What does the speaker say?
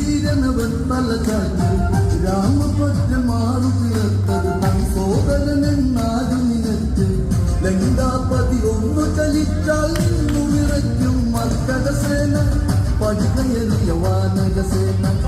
ധീരനവൻ തലചാറ്റി രാമഭദ്ര മാറു പിറത്തത് തൻ സോദരനെന്നാരു നിനക്ക് ലങ്കാപതി ഒന്നു ചലിച്ചാൽ നിന്നു വിറയ്ക്കും മർക്കടസേന പടുകയറിയ വാനര